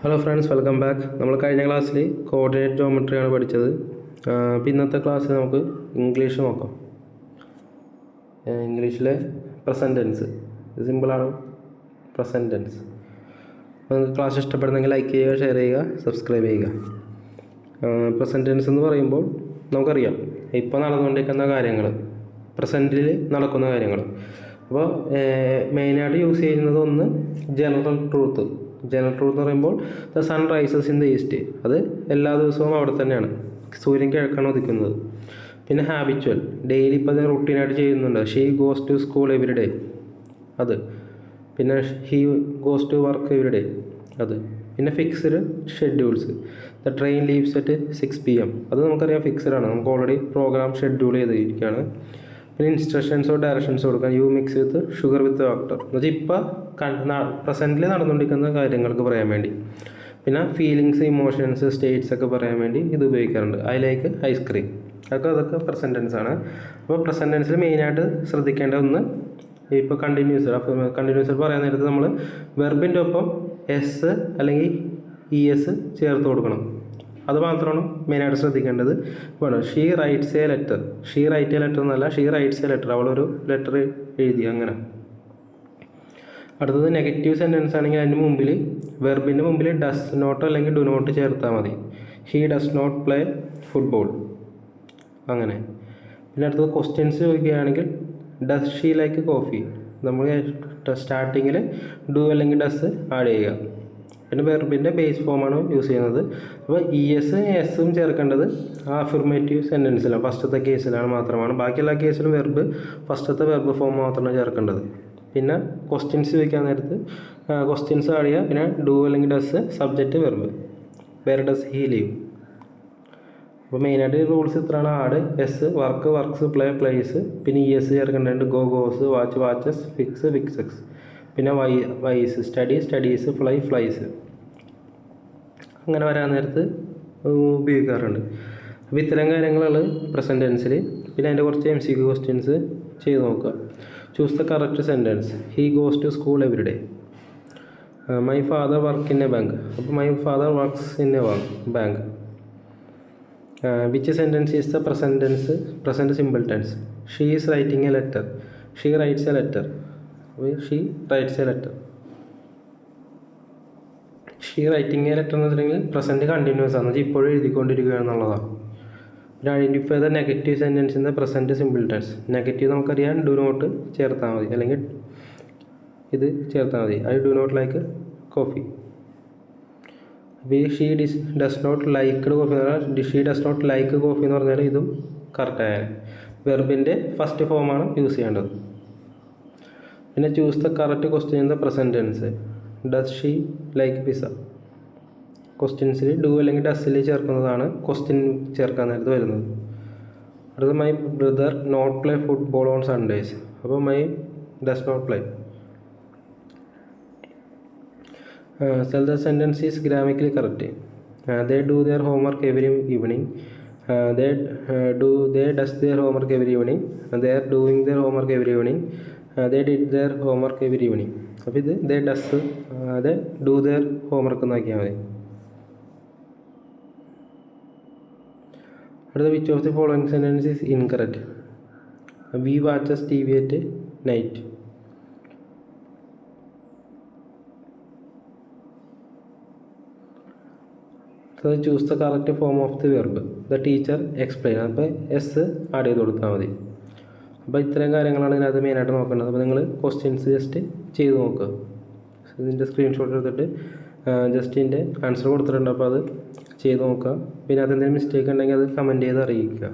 Hello friends, welcome back. നമ്മൾ കഴിഞ്ഞ ക്ലാസ്സിൽ കോർഡിനേറ്റ് ജോമെട്രിയാണ് പഠിച്ചത്. അപ്പോൾ ഇന്നത്തെ ക്ലാസ്സിൽ നമുക്ക് ഇംഗ്ലീഷ് നോക്കാം. ഇംഗ്ലീഷിലെ പ്രസൻറ്റ് ടെൻസ് സിമ്പിളാണ്. Present tense. അപ്പോൾ നിങ്ങൾക്ക് ക്ലാസ് ഇഷ്ടപ്പെടുന്നെങ്കിൽ ലൈക്ക് ചെയ്യുക, ഷെയർ ചെയ്യുക, സബ്സ്ക്രൈബ് ചെയ്യുക. പ്രസൻറ്റ് ടെൻസ് എന്ന് പറയുമ്പോൾ നമുക്കറിയാം ഇപ്പോൾ നടന്നുകൊണ്ടിരിക്കുന്ന കാര്യങ്ങൾ, പ്രസൻറ്റിൽ നടക്കുന്ന കാര്യങ്ങൾ. അപ്പോൾ മെയിനായിട്ട് യൂസ് ചെയ്യുന്നത് ഒന്ന് ജനറൽ ട്രൂത്ത് എന്ന് പറയുമ്പോൾ the sun rises in the east. അത് എല്ലാ ദിവസവും അവിടെ തന്നെയാണ്, സൂര്യൻ കിഴക്കാണ് ഉദിക്കുന്നത്. പിന്നെ ഹാബിച്വൽ, ഡെയിലി ഇപ്പോൾ അത് റുട്ടീനായിട്ട് ചെയ്യുന്നുണ്ട്. She goes to school every day, അത്. പിന്നെ he goes to work every day, അത്. പിന്നെ fixed schedules, the train leaves at 6 PM, അത് നമുക്കറിയാം ഫിക്സ്ഡാണ്, നമുക്ക് ഓൾറെഡി പ്രോഗ്രാം ഷെഡ്യൂൾ ചെയ്തിരിക്കുകയാണ്. പിന്നെ ഇൻസ്ട്രക്ഷൻസോ ഡയറക്ഷൻസോ കൊടുക്കാൻ, you mix with sugar with water, എന്നുവെച്ചാൽ ഇപ്പോൾ പ്രസൻറ്റിൽ നടന്നുകൊണ്ടിരിക്കുന്ന കാര്യങ്ങൾക്ക് പറയാൻ വേണ്ടി. പിന്നെ ഫീലിങ്സ്, ഇമോഷൻസ്, സ്റ്റേറ്റ്സ് ഒക്കെ പറയാൻ വേണ്ടി ഇത് ഉപയോഗിക്കാറുണ്ട്. ഐ ലൈക്ക് ഐസ്ക്രീം, അതൊക്കെ പ്രസൻറ്റ് ടെൻസ് ആണ്. അപ്പോൾ പ്രസൻറ്റ് ടെൻസിൽ മെയിനായിട്ട് ശ്രദ്ധിക്കേണ്ട ഒന്ന്, ഇപ്പോൾ കണ്ടിന്യൂസ് പറയാൻ നേരത്ത് നമ്മൾ വെർബിൻ്റെ ഒപ്പം എസ് അല്ലെങ്കിൽ ES ചേർത്ത് കൊടുക്കണം. അത് മാത്രമാണ് മെയിനായിട്ട് ശ്രദ്ധിക്കേണ്ടത്. ഇപ്പോൾ she writes a letter, she write a letter എന്നല്ല, ഷീ റൈറ്റ്സ് എ ലെറ്റർ, അവളൊരു ലെറ്റർ എഴുതി, അങ്ങനെ. അടുത്തത് നെഗറ്റീവ് സെൻറ്റൻസ് ആണെങ്കിൽ അതിൻ്റെ മുമ്പിൽ വെർബിൻ്റെ മുമ്പിൽ ഡസ് നോട്ട് അല്ലെങ്കിൽ ഡു നോട്ട് ചേർത്താൽ മതി. She does not play football, അങ്ങനെ. പിന്നെ അടുത്തത് ക്വസ്റ്റ്യൻസ് ചോദിക്കുകയാണെങ്കിൽ ഡസ് ഷീ ലൈക്ക് കോഫി, നമ്മൾ സ്റ്റാർട്ടിങ്ങിൽ ഡു അല്ലെങ്കിൽ ഡസ് ആഡ് ചെയ്യുക. പിന്നെ വെർബിൻ്റെ ബേസ് ഫോമാണ് യൂസ് ചെയ്യുന്നത്. അപ്പോൾ ES എസും ചേർക്കേണ്ടത് അഫിർമേറ്റീവ് സെൻറ്റൻസിലാണ്, ഫസ്റ്റത്തെ കേസിലാണ് മാത്രമാണ്. ബാക്കി എല്ലാ കേസിലും ഫസ്റ്റത്തെ വെർബ് ഫോം മാത്രമാണ് ചേർക്കേണ്ടത്. പിന്നെ ക്വസ്റ്റ്യൻസ് ചോദിക്കാൻ നേരത്ത് ക്വസ്റ്റ്യൻസ് ആഡ് ചെയ്യുക. പിന്നെ ഡു അല്ലെങ്കിൽ does, subject verb. Where does he leave. അപ്പോൾ മെയിനായിട്ട് റൂൾസ് ഇത്രയാണ്. Add, s, work, works, play, plays. പിന്നെ ES ചേർക്കേണ്ടതുണ്ട്. Go, goes, watch, watches, fix, fixes. പിന്നെ y's, study, studies, fly, flies. അങ്ങനെ വരാൻ നേരത്ത് ഉപയോഗിക്കാറുണ്ട്. അപ്പോൾ ഇത്തരം കാര്യങ്ങളാണ് പ്രസൻറ്റ് ടെൻസിൽ. പിന്നെ അതിൻ്റെ കുറച്ച് MCQ ക്വസ്റ്റ്യൻസ് ചെയ്ത് നോക്കുക. Choose the correct sentence. He goes to school every day. My father work in a bank, അപ്പോൾ my father works in a bank. Which sentence is the present tense, present simple tense. She is writing a letter, she writes a letter, she writes a letter. She writing a letter എന്ന് വെച്ചിട്ടുണ്ടെങ്കിൽ present continuous ആണ്, ഇപ്പോഴും എഴുതിക്കൊണ്ടിരിക്കുക എന്നുള്ളതാണ്. പിന്നെ identify the negative sentence in the present simple tense. Negative നമുക്കറിയാം, do not ചേർത്താൽ മതി, അല്ലെങ്കിൽ ഇത് ചേർത്താൽ മതി. I do not like coffee. അപ്പോൾ ഈ she does not liked coffee എന്ന് പറഞ്ഞാൽ she does not like coffee എന്ന് പറഞ്ഞാൽ ഇതും കറക്റ്റായ വെർബിൻ്റെ ഫസ്റ്റ് ഫോമാണ് യൂസ് ചെയ്യേണ്ടത്. പിന്നെ choose the correct question in the present tense. Does she like pizza. ക്വസ്റ്റ്യൻസിൽ ഡു അല്ലെങ്കിൽ ഡസ്സിൽ ചേർക്കുന്നതാണ് ക്വസ്റ്റ്യൻ ചേർക്കാൻ നേരത്ത് വരുന്നത്. അടുത്ത my brother not play football on Sundays, അപ്പോൾ my does not play. Sell the sentence is grammatically correct. They do their homework every evening. They does their homework every evening. They are doing their homework every evening. They did their homework every evening. അപ്പോൾ ഇത് they does, they do their homework എന്നാക്കിയാൽ മതി. അടുത്ത which of the following sentence is incorrect. We watches TV at night. So choose the correct form of the verb. The teacher explain. അപ്പോൾ S add ചെയ്ത് കൊടുത്താൽ മതി. അപ്പോൾ ഇത്തരം കാര്യങ്ങളാണ് ഇതിനകത്ത് മെയിനായിട്ട് നോക്കേണ്ടത്. അപ്പോൾ നിങ്ങൾ ക്വസ്റ്റ്യൻസ് ജസ്റ്റ് ചെയ്ത് നോക്കുക. ഇതിൻ്റെ സ്ക്രീൻഷോട്ട് എടുത്തിട്ട് ജസ്റ്റ് ഇതിൻ്റെ ആൻസർ കൊടുത്തിട്ടുണ്ട്, അപ്പോൾ അത് ചെയ്ത് നോക്കുക. പിന്നെ അതെന്തെങ്കിലും മിസ്റ്റേക്ക് ഉണ്ടെങ്കിൽ അത് കമൻറ്റ് ചെയ്ത് അറിയിക്കുക.